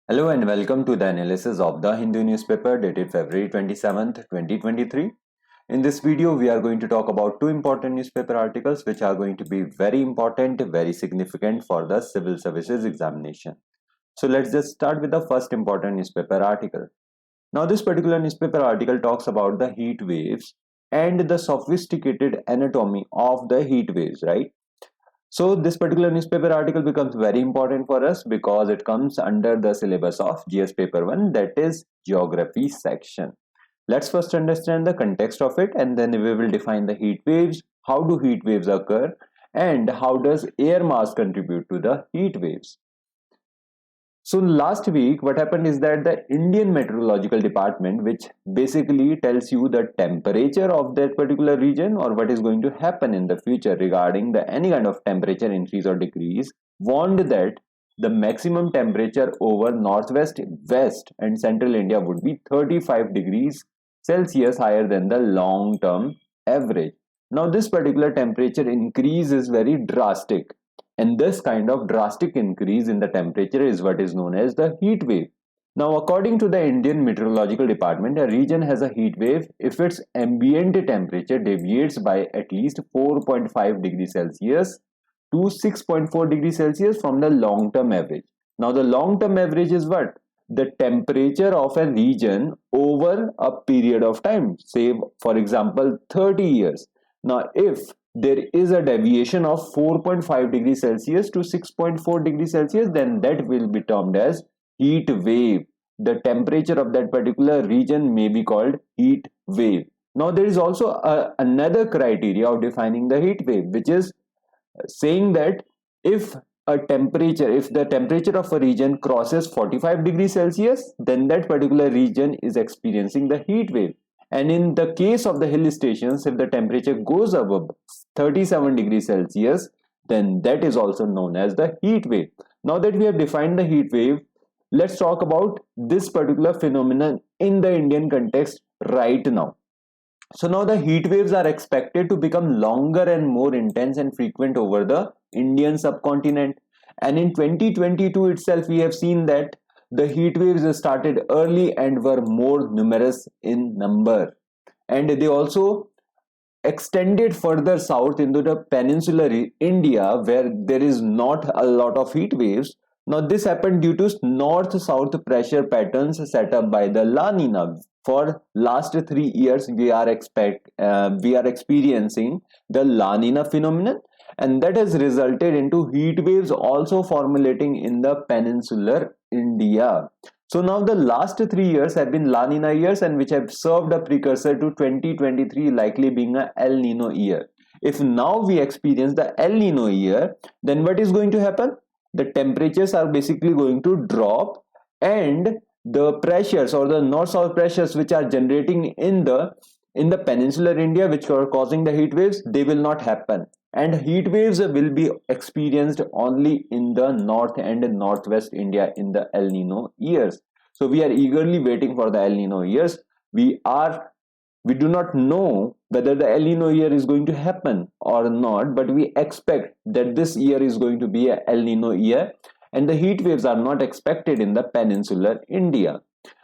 Hello and welcome to the analysis of the Hindu newspaper dated February 27th, 2023. In this video, we are going to talk about two important newspaper articles which are going to be very important, very significant for the civil services examination. So let's just start with the first important newspaper article. Now, this particular newspaper article talks about the heat waves and the sophisticated anatomy of the heat waves, right? So this particular newspaper article becomes very important for us because it comes under the syllabus of GS paper 1, that is geography section. Let's first understand the context of it and then we will define the heat waves, how do heat waves occur and how does air mass contribute to the heat waves. So last week what happened is that the Indian Meteorological Department, which basically tells you the temperature of that particular region or what is going to happen in the future regarding the any kind of temperature increase or decrease, warned that the maximum temperature over northwest, west and central India would be 35 degrees Celsius higher than the long term average. Now this particular temperature increase is very drastic, and this kind of drastic increase in the temperature is what is known as the heat wave. Now, according to the Indian Meteorological Department, a region has a heat wave if its ambient temperature deviates by at least 4.5 degrees Celsius to 6.4 degrees Celsius from the long-term average. Now, the long-term average is what? The temperature of a region over a period of time, say for example 30 years. Now, if there is a deviation of 4.5 degrees Celsius to 6.4 degrees Celsius, then that will be termed as heat wave. The temperature of that particular region may be called heat wave. Now, there is also another criteria of defining the heat wave, which is saying that if the temperature of a region crosses 45 degrees Celsius, then that particular region is experiencing the heat wave. And in the case of the hill stations, if the temperature goes above 37 degrees Celsius, then that is also known as the heat wave. Now that we have defined the heat wave, let's talk about this particular phenomenon in the Indian context right now. So now the heat waves are expected to become longer and more intense and frequent over the Indian subcontinent. And in 2022 itself, we have seen that the heat waves started early and were more numerous in number. And they also extended further south into the peninsular India where there is not a lot of heat waves. Now this happened due to north-south pressure patterns set up by the La Nina. For last 3 years we are experiencing the La Nina phenomenon, and that has resulted into heat waves also formulating in the peninsular India. So now the last 3 years have been La Nina years, and which have served a precursor to 2023 likely being a El Nino year. If now we experience the El Nino year, then what is going to happen? The temperatures are basically going to drop, and the pressures or the north-south pressures which are generating in the peninsular India, which are causing the heat waves, they will not happen. And heat waves will be experienced only in the north and northwest India in the El Nino years. So we are eagerly waiting for the El Nino years. We do not know whether the El Nino year is going to happen or not, but we expect that this year is going to be a El Nino year, and the heat waves are not expected in the peninsular India.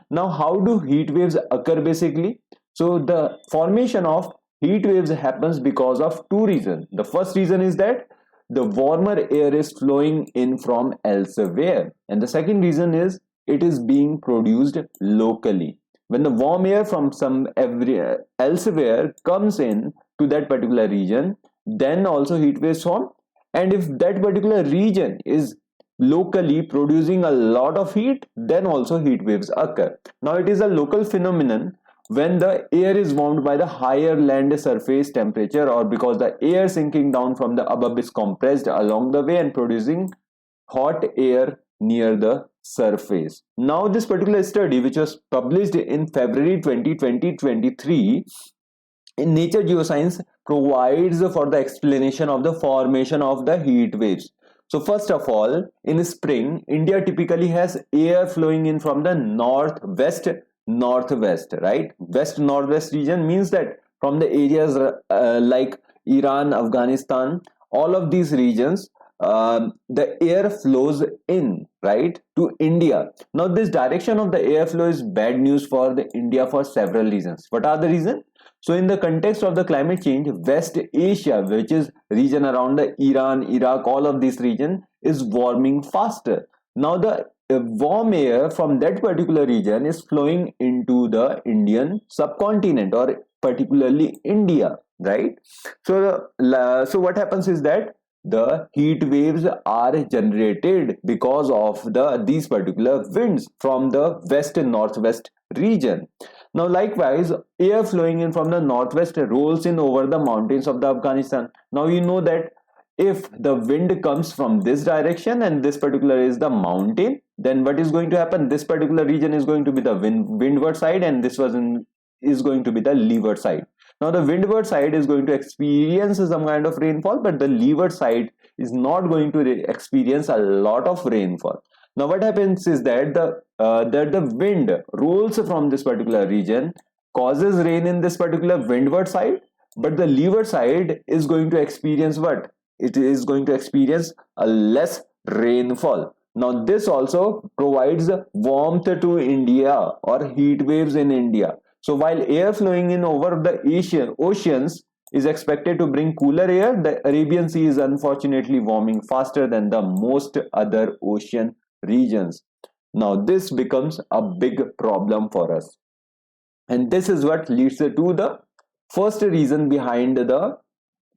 Now, how do heat waves occur basically? So the formation of heat waves happens because of two reasons. The first reason is that the warmer air is flowing in from elsewhere, and the second reason is it is being produced locally. When the warm air from elsewhere comes in to that particular region, then also heat waves form. And if that particular region is locally producing a lot of heat, then also heat waves occur. Now it is a local phenomenon when the air is warmed by the higher land surface temperature, or because the air sinking down from the above is compressed along the way and producing hot air near the surface. Now this particular study, which was published in February 2023 in Nature Geoscience, provides for the explanation of the formation of the heat waves. So first of all, in spring, India typically has air flowing in from the northwest, right? West northwest region means that from the areas like Iran, Afghanistan, all of these regions the air flows in, right, to India. Now this direction of the airflow is bad news for the India for several reasons. What are the reasons? So in the context of the climate change, West Asia, which is region around the Iran, Iraq, all of this region is warming faster. Now the warm air from that particular region is flowing into the Indian subcontinent, or particularly India, right? So what happens is that the heat waves are generated because of these particular winds from the west and northwest region. Now likewise, air flowing in from the northwest rolls in over the mountains of the Afghanistan. Now you know that if the wind comes from this direction and this particular is the mountain, then what is going to happen? This particular region is going to be the windward side, and this is going to be the leeward side. Now the windward side is going to experience some kind of rainfall, but the leeward side is not going to experience a lot of rainfall. Now what happens is that the wind rolls from this particular region, causes rain in this particular windward side, but the leeward side is going to experience what? It is going to experience a less rainfall. Now this also provides warmth to India, or heat waves in India. So while air flowing in over the oceans is expected to bring cooler air, the Arabian Sea is unfortunately warming faster than the most other ocean regions. Now this becomes a big problem for us. And this is what leads to the first reason behind the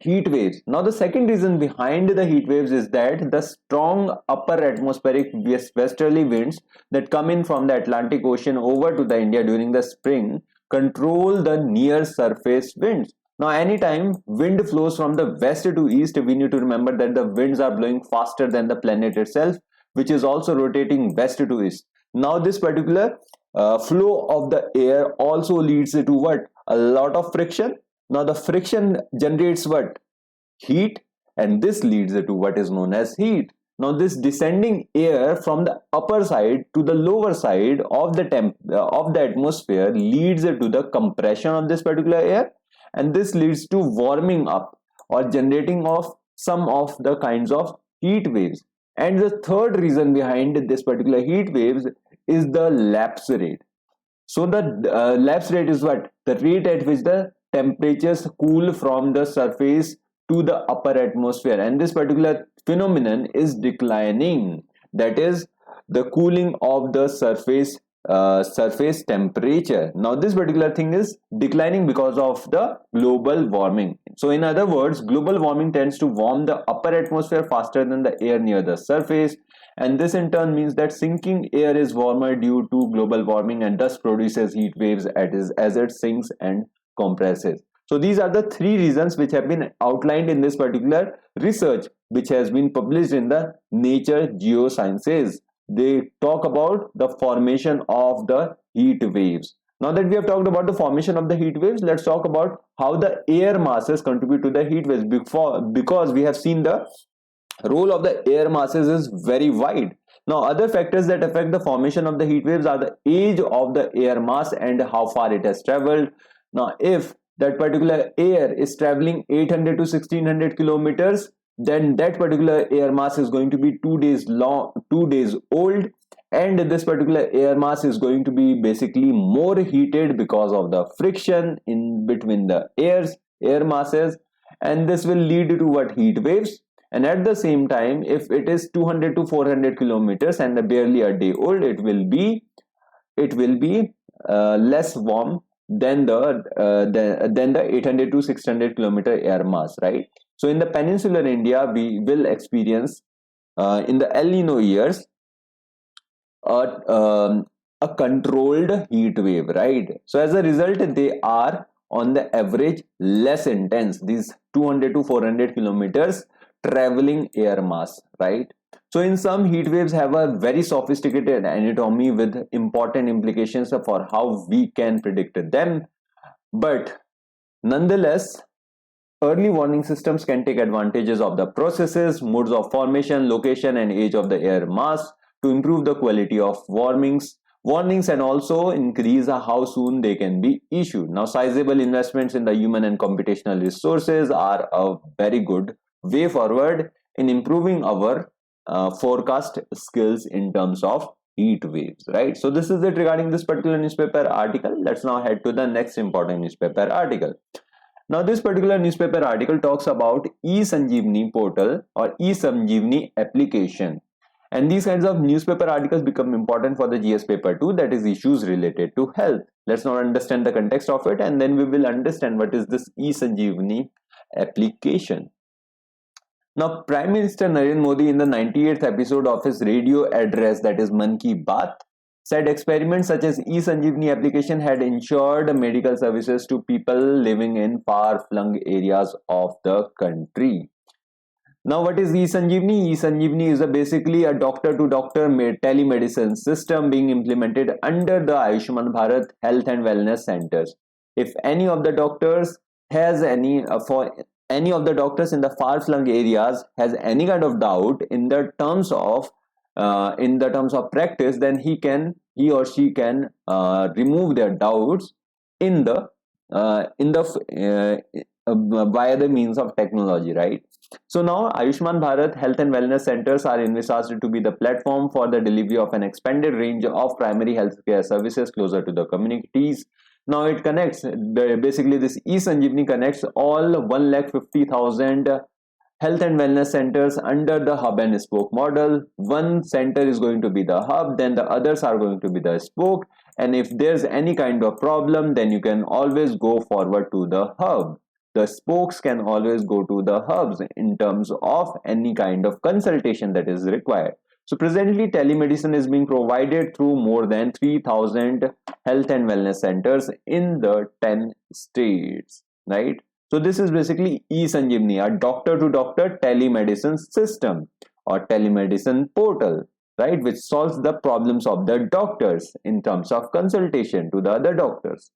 heat waves. Now the second reason behind the heat waves is that the strong upper atmospheric westerly winds that come in from the Atlantic Ocean over to the India during the spring control the near surface winds. Now anytime wind flows from the west to east, we need to remember that the winds are blowing faster than the planet itself, which is also rotating west to east. Now this particular flow of the air also leads to what? A lot of friction. Now the friction generates what? Heat, and this leads to what is known as heat. Now this descending air from the upper side to the lower side of the atmosphere leads to the compression of this particular air, and this leads to warming up or generating of some of the kinds of heat waves. And the third reason behind this particular heat waves is the lapse rate. So the lapse rate is what? The rate at which the temperatures cool from the surface to the upper atmosphere, and this particular phenomenon is declining. That is the cooling of the surface temperature. Now this particular thing is declining because of the global warming. So in other words, global warming tends to warm the upper atmosphere faster than the air near the surface, and this in turn means that sinking air is warmer due to global warming and thus produces heat waves as it sinks and compresses. So these are the three reasons which have been outlined in this particular research, which has been published in the Nature Geosciences. They talk about the formation of the heat waves. Now that we have talked about the formation of the heat waves, let's talk about how the air masses contribute to the heat waves, because we have seen the role of the air masses is very wide. Now other factors that affect the formation of the heat waves are the age of the air mass and how far it has traveled. Now if that particular air is traveling 800 to 1600 kilometers, then that particular air mass is going to be 2 days old, and this particular air mass is going to be basically more heated because of the friction in between the air masses, and this will lead to what? Heat waves. And at the same time, if it is 200 to 400 kilometers and barely a day old, it will be less warm than the 800 to 600 kilometer air mass, right? So in the peninsular India, we will experience in the El Nino years a controlled heat wave, right? So as a result, they are on the average less intense, these 200 to 400 kilometers traveling air mass, right? So in some, heat waves have a very sophisticated anatomy with important implications for how we can predict them. But nonetheless, early warning systems can take advantages of the processes, modes of formation, location, and age of the air mass to improve the quality of warnings and also increase how soon they can be issued. Now, sizable investments in the human and computational resources are a very good way forward in improving our forecast skills in terms of heat waves, right? So this is it regarding this particular newspaper article. Let's now head to the next important newspaper article. Now this particular newspaper article talks about E-Sanjeevani portal or E-Sanjeevani application. And these kinds of newspaper articles become important for the GS paper 2, that is issues related to health. Let's now understand the context of it, and then we will understand what is this E-Sanjeevani application. Now, Prime Minister Narendra Modi in the 98th episode of his radio address, that is Man Ki Baat, said experiments such as E-Sanjeevani application had ensured medical services to people living in far-flung areas of the country. Now, what is E-Sanjeevani? E-Sanjeevani is basically a doctor-to-doctor telemedicine system being implemented under the Ayushman Bharat Health and Wellness Centers. If any of the doctors has any any of the doctors in the far-flung areas has any kind of doubt in the terms of practice, then he or she can remove their doubts in the via the means of technology, right? So now Ayushman Bharat Health and Wellness Centers are envisaged to be the platform for the delivery of an expanded range of primary healthcare services closer to the communities. Now it connects, basically this E-Sanjeevani connects all 150,000 health and wellness centers under the hub and spoke model. One center is going to be the hub, then the others are going to be the spoke, and if there's any kind of problem, then you can always go forward to the hub. The spokes can always go to the hubs in terms of any kind of consultation that is required. So presently telemedicine is being provided through more than 3,000 health and wellness centers in the 10 states, right? So this is basically E-Sanjeevani, a doctor-to-doctor telemedicine system or telemedicine portal, right, which solves the problems of the doctors in terms of consultation to the other doctors.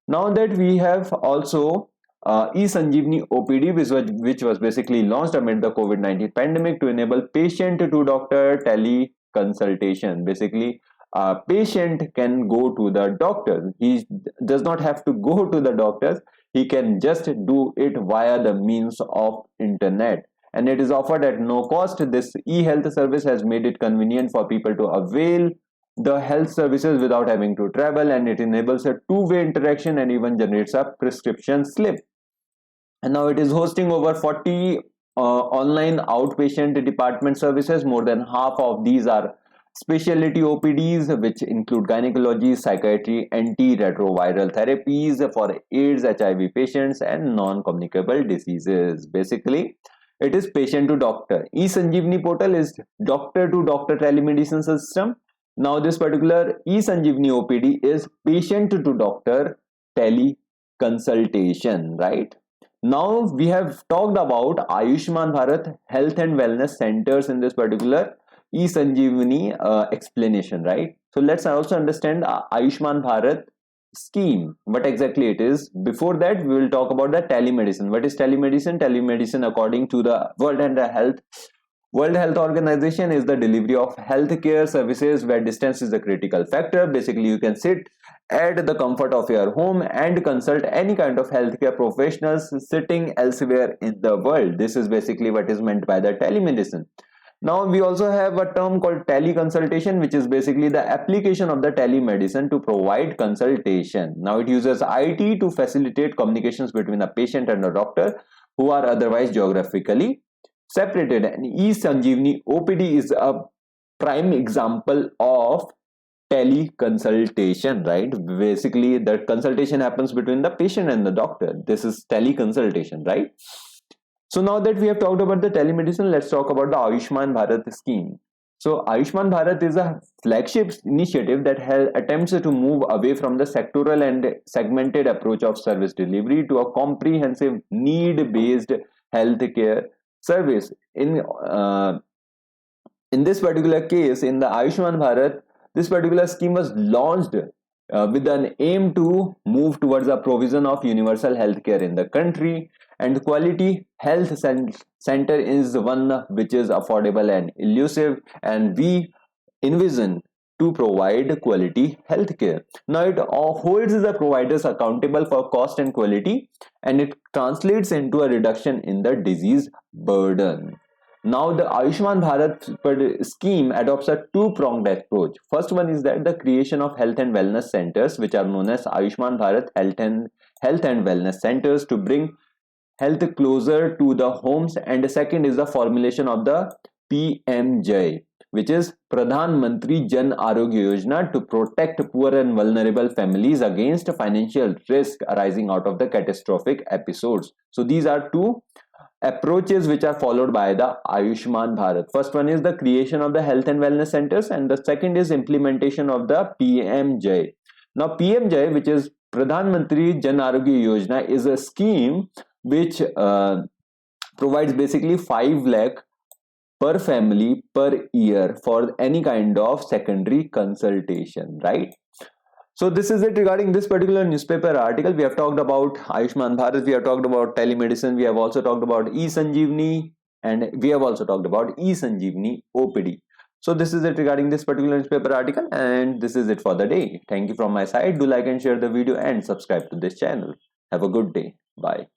Now that we have also E-Sanjeevani OPD, which was basically launched amid the COVID-19 pandemic to enable patient-to-doctor teleconsultation. Basically, a patient can go to the doctor. He does not have to go to the doctors. He can just do it via the means of internet. And it is offered at no cost. This e-health service has made it convenient for people to avail the health services without having to travel, and it enables a two-way interaction and even generates a prescription slip. And now it is hosting over 40 online outpatient department services. More than half of these are specialty OPDs, which include gynecology, psychiatry, antiretroviral therapies for AIDS, HIV patients, and non-communicable diseases. Basically, it is patient to doctor. E-Sanjeevani portal is doctor to doctor telemedicine system. Now this particular E-Sanjeevani OPD is patient to doctor teleconsultation, right? Now we have talked about Ayushman Bharat Health and Wellness Centers in this particular E-Sanjeevani explanation, right? So let's also understand Ayushman Bharat scheme, what exactly it is. Before that, we will talk about the telemedicine. What is telemedicine? Telemedicine, according to the World Health Organization, is the delivery of healthcare services where distance is a critical factor. Basically, you can sit at the comfort of your home and consult any kind of healthcare professionals sitting elsewhere in the world. This is basically what is meant by the telemedicine. Now we also have a term called teleconsultation, which is basically the application of the telemedicine to provide consultation. Now it uses IT to facilitate communications between a patient and a doctor who are otherwise geographically separated. And E-Sanjeevani OPD is a prime example of teleconsultation, right? Basically, the consultation happens between the patient and the doctor. This is teleconsultation, right? So now that we have talked about the telemedicine, let's talk about the Ayushman Bharat scheme. So Ayushman Bharat is a flagship initiative that attempts to move away from the sectoral and segmented approach of service delivery to a comprehensive need-based healthcare service. In this particular case, in the Ayushman Bharat, this particular scheme was launched with an aim to move towards a provision of universal healthcare in the country, and quality health center is one which is affordable and elusive, and we envision to provide quality healthcare. Now it holds the providers accountable for cost and quality, and it translates into a reduction in the disease burden. Now the Ayushman Bharat scheme adopts a two-pronged approach. First one is that the creation of health and wellness centers, which are known as Ayushman Bharat Health and Wellness Centers, to bring health closer to the homes, and the second is the formulation of the PMJ, which is Pradhan Mantri Jan Arogya Yojana, to protect poor and vulnerable families against financial risk arising out of the catastrophic episodes. So these are two approaches which are followed by the Ayushman Bharat. First one is the creation of the health and wellness centers, and the second is implementation of the PMJ. Now PMJ, which is Pradhan Mantri Jan Arogya Yojana, is a scheme which provides basically 5 lakh per family per year for any kind of secondary consultation, right? So this is it regarding this particular newspaper article. We have talked about Ayushman Bharat, we have talked about telemedicine, we have also talked about E-Sanjeevani, and we have also talked about E-Sanjeevani OPD. So this is it regarding this particular newspaper article, and this is it for the day. Thank you from my side. Do like and share the video and subscribe to this channel. Have a good day. Bye.